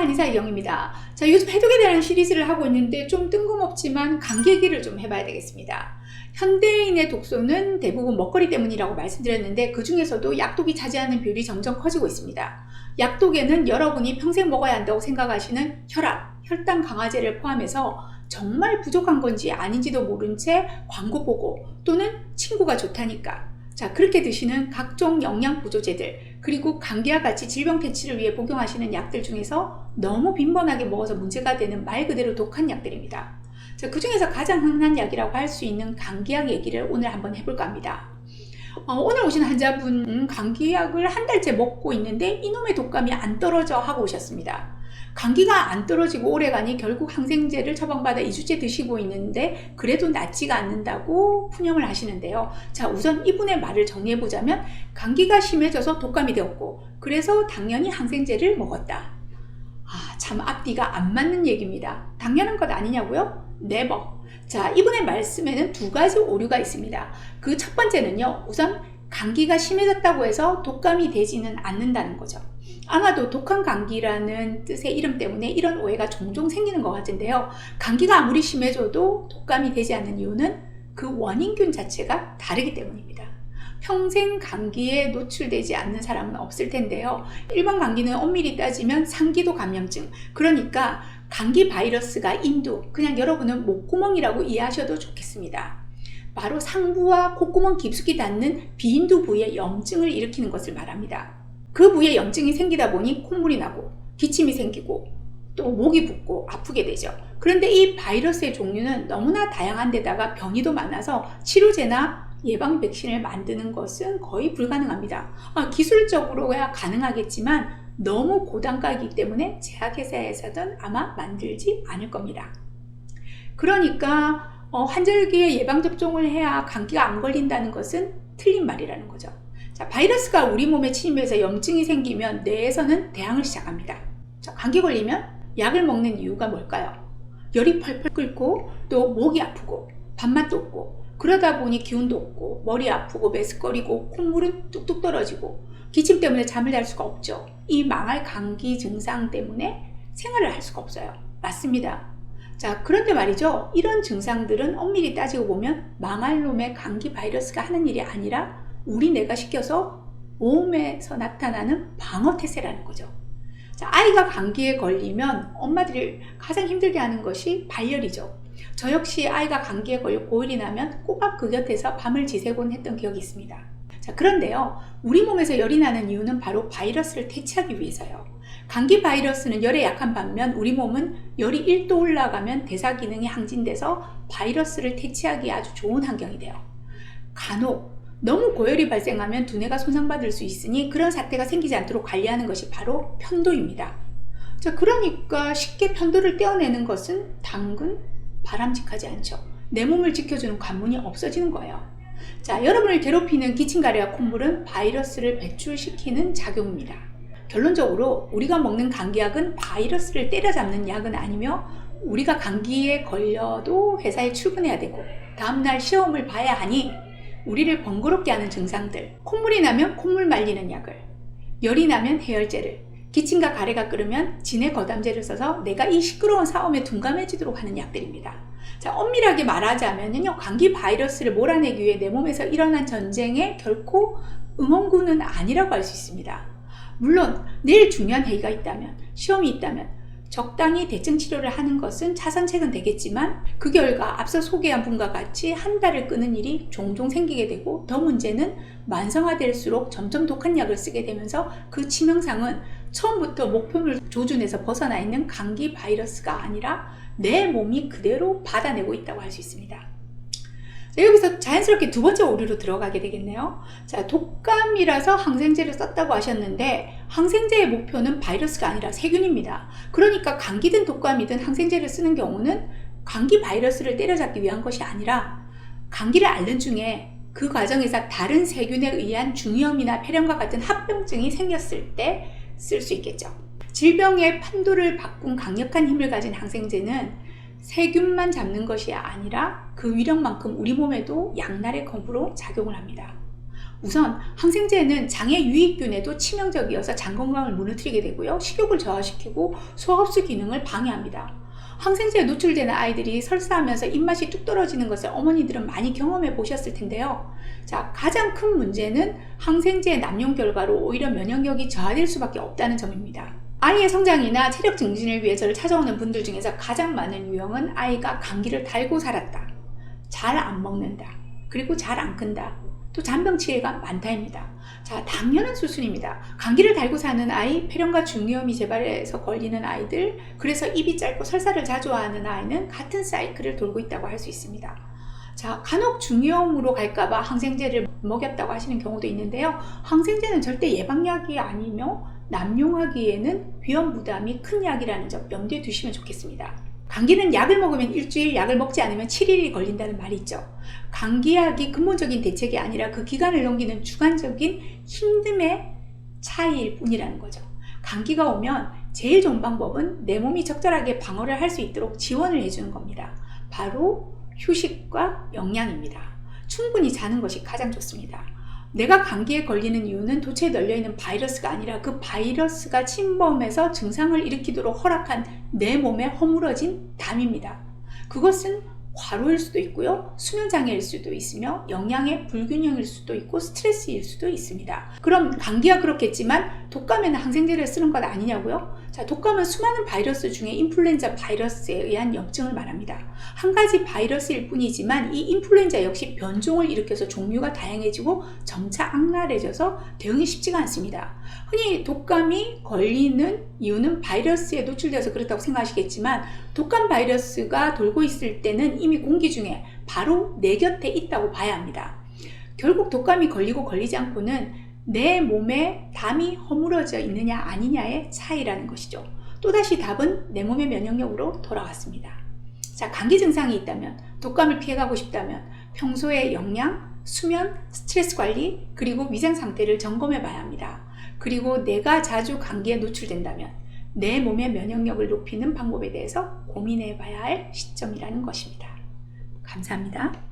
한의사 이영입니다. 자, 요즘 해독에 대한 시리즈를 하고 있는데 좀 뜬금없지만 감기 얘기를 좀 해봐야 되겠습니다. 현대인의 독소는 대부분 먹거리 때문이라고 말씀드렸는데 그 중에서도 약독이 차지하는 비율이 점점 커지고 있습니다. 약독에는 여러분이 평생 먹어야 한다고 생각하시는 혈압, 혈당 강화제를 포함해서 정말 부족한 건지 아닌지도 모른 채 광고 보고 또는 친구가 좋다니까 자, 그렇게 드시는 각종 영양보조제들 그리고 감기와 같이 질병 퇴치를 위해 복용하시는 약들 중에서 너무 빈번하게 먹어서 문제가 되는 말 그대로 독한 약들입니다. 자, 그 중에서 가장 흔한 약이라고 할 수 있는 감기약 얘기를 오늘 한번 해볼까 합니다. 오늘 오신 환자분 감기약을 한 달째 먹고 있는데 이놈의 독감이 안 떨어져 하고 오셨습니다. 감기가 안 떨어지고 오래가니 결국 항생제를 처방받아 2주째 드시고 있는데 그래도 낫지가 않는다고 푸념을 하시는데요. 자, 우선 이분의 말을 정리해보자면 감기가 심해져서 독감이 되었고 그래서 당연히 항생제를 먹었다. 참 앞뒤가 안 맞는 얘기입니다. 당연한 것 아니냐고요? 네버. 자, 이분의 말씀에는 두 가지 오류가 있습니다. 그 첫 번째는요, 우선 감기가 심해졌다고 해서 독감이 되지는 않는다는 거죠. 아마도 독한 감기라는 뜻의 이름 때문에 이런 오해가 종종 생기는 것 같은데요. 감기가 아무리 심해져도 독감이 되지 않는 이유는 그 원인균 자체가 다르기 때문입니다. 평생 감기에 노출되지 않는 사람은 없을 텐데요. 일반 감기는 엄밀히 따지면 상기도 감염증, 그러니까 감기 바이러스가 인두, 그냥 여러분은 목구멍이라고 이해하셔도 좋겠습니다. 바로 상부와 콧구멍 깊숙이 닿는 비인두 부위에 염증을 일으키는 것을 말합니다. 그 부위에 염증이 생기다 보니 콧물이 나고 기침이 생기고 또 목이 붓고 아프게 되죠. 그런데 이 바이러스의 종류는 너무나 다양한 데다가 변이도 많아서 치료제나 예방 백신을 만드는 것은 거의 불가능합니다. 기술적으로야 가능하겠지만 너무 고단가이기 때문에 제약회사에서는 아마 만들지 않을 겁니다. 그러니까 환절기에 예방접종을 해야 감기가 안 걸린다는 것은 틀린 말이라는 거죠. 자, 바이러스가 우리 몸에 침입해서 염증이 생기면 뇌에서는 대항을 시작합니다. 자, 감기 걸리면 약을 먹는 이유가 뭘까요? 열이 펄펄 끓고 또 목이 아프고 밥맛도 없고 그러다 보니 기운도 없고 머리 아프고 메스꺼리고 콧물은 뚝뚝 떨어지고 기침 때문에 잠을 잘 수가 없죠. 이 망할 감기 증상 때문에 생활을 할 수가 없어요. 맞습니다. 자, 그런데 말이죠. 이런 증상들은 엄밀히 따지고 보면 망할 놈의 감기 바이러스가 하는 일이 아니라 우리 뇌가 시켜서 몸에서 나타나는 방어태세라는 거죠. 자, 아이가 감기에 걸리면 엄마들이 가장 힘들게 하는 것이 발열이죠. 저 역시 아이가 감기에 걸려 고열이 나면 꼬박 그 곁에서 밤을 지새곤 했던 기억이 있습니다. 자, 그런데요, 우리 몸에서 열이 나는 이유는 바로 바이러스를 퇴치하기 위해서요. 감기 바이러스는 열에 약한 반면 우리 몸은 열이 1도 올라가면 대사 기능이 항진돼서 바이러스를 퇴치하기 아주 좋은 환경이 돼요. 간혹 너무 고열이 발생하면 두뇌가 손상받을 수 있으니 그런 사태가 생기지 않도록 관리하는 것이 바로 편도입니다. 자, 그러니까 쉽게 편도를 떼어내는 것은 당근 바람직하지 않죠. 내 몸을 지켜주는 관문이 없어지는 거예요. 자, 여러분을 괴롭히는 기침가래와 콧물은 바이러스를 배출시키는 작용입니다. 결론적으로 우리가 먹는 감기약은 바이러스를 때려잡는 약은 아니며 우리가 감기에 걸려도 회사에 출근해야 되고 다음날 시험을 봐야 하니 우리를 번거롭게 하는 증상들, 콧물이 나면 콧물 말리는 약을, 열이 나면 해열제를, 기침과 가래가 끓으면 진해 거담제를 써서 내가 이 시끄러운 싸움에 둔감해지도록 하는 약들입니다. 자, 엄밀하게 말하자면요, 감기 바이러스를 몰아내기 위해 내 몸에서 일어난 전쟁에 결코 응원군은 아니라고 할 수 있습니다. 물론 내일 중요한 회의가 있다면, 시험이 있다면 적당히 대증 치료를 하는 것은 차선책은 되겠지만 그 결과 앞서 소개한 분과 같이 한 달을 끄는 일이 종종 생기게 되고 더 문제는 만성화될수록 점점 독한 약을 쓰게 되면서 그 치명상은 처음부터 목표물 조준에서 벗어나 있는 감기 바이러스가 아니라 내 몸이 그대로 받아내고 있다고 할 수 있습니다. 자, 여기서 자연스럽게 두 번째 오류로 들어가게 되겠네요. 자, 독감이라서 항생제를 썼다고 하셨는데 항생제의 목표는 바이러스가 아니라 세균입니다. 그러니까 감기든 독감이든 항생제를 쓰는 경우는 감기 바이러스를 때려잡기 위한 것이 아니라 감기를 앓는 중에 그 과정에서 다른 세균에 의한 중이염이나 폐렴과 같은 합병증이 생겼을 때 쓸 수 있겠죠. 질병의 판도를 바꾼 강력한 힘을 가진 항생제는 세균만 잡는 것이 아니라 그 위력만큼 우리 몸에도 양날의 검으로 작용을 합니다. 우선 항생제는 장의 유익균에도 치명적이어서 장 건강을 무너뜨리게 되고요. 식욕을 저하시키고 소화흡수 기능을 방해합니다. 항생제에 노출되는 아이들이 설사하면서 입맛이 뚝 떨어지는 것을 어머니들은 많이 경험해 보셨을 텐데요. 자, 가장 큰 문제는 항생제 남용 결과로 오히려 면역력이 저하될 수밖에 없다는 점입니다. 아이의 성장이나 체력 증진을 위해서를 찾아오는 분들 중에서 가장 많은 유형은 아이가 감기를 달고 살았다, 잘 안 먹는다, 그리고 잘 안 큰다, 또 잔병치레가 많다입니다. 자, 당연한 수순입니다. 감기를 달고 사는 아이, 폐렴과 중이염이 재발해서 걸리는 아이들, 그래서 입이 짧고 설사를 자주 하는 아이는 같은 사이클을 돌고 있다고 할 수 있습니다. 자, 간혹 중이염으로 갈까봐 항생제를 먹였다고 하시는 경우도 있는데요. 항생제는 절대 예방약이 아니며 남용하기에는 위험 부담이 큰 약이라는 점 염두에 두시면 좋겠습니다. 감기는 약을 먹으면 일주일, 약을 먹지 않으면 7일이 걸린다는 말이 있죠. 감기약이 근본적인 대책이 아니라 그 기간을 넘기는 주관적인 힘듦의 차이일 뿐이라는 거죠. 감기가 오면 제일 좋은 방법은 내 몸이 적절하게 방어를 할 수 있도록 지원을 해주는 겁니다. 바로 휴식과 영양입니다. 충분히 자는 것이 가장 좋습니다. 내가 감기에 걸리는 이유는 도체에 널려있는 바이러스가 아니라 그 바이러스가 침범해서 증상을 일으키도록 허락한 내 몸에 허물어진 담입니다. 그것은 과로일 수도 있고요, 수면장애일 수도 있으며 영양의 불균형일 수도 있고 스트레스일 수도 있습니다. 그럼 감기가 그렇겠지만 독감에는 항생제를 쓰는 것 아니냐고요? 자, 독감은 수많은 바이러스 중에 인플루엔자 바이러스에 의한 염증을 말합니다. 한 가지 바이러스일 뿐이지만 이 인플루엔자 역시 변종을 일으켜서 종류가 다양해지고 점차 악랄해져서 대응이 쉽지가 않습니다. 흔히 독감이 걸리는 이유는 바이러스에 노출되어서 그렇다고 생각하시겠지만 독감 바이러스가 돌고 있을 때는 이미 공기 중에 바로 내 곁에 있다고 봐야 합니다. 결국 독감이 걸리고 걸리지 않고는 내 몸에 담이 허물어져 있느냐 아니냐의 차이라는 것이죠. 또다시 답은 내 몸의 면역력으로 돌아왔습니다. 자, 감기 증상이 있다면, 독감을 피해가고 싶다면 평소에 영양, 수면, 스트레스 관리, 그리고 위생 상태를 점검해 봐야 합니다. 그리고 내가 자주 감기에 노출된다면 내 몸의 면역력을 높이는 방법에 대해서 고민해 봐야 할 시점이라는 것입니다. 감사합니다.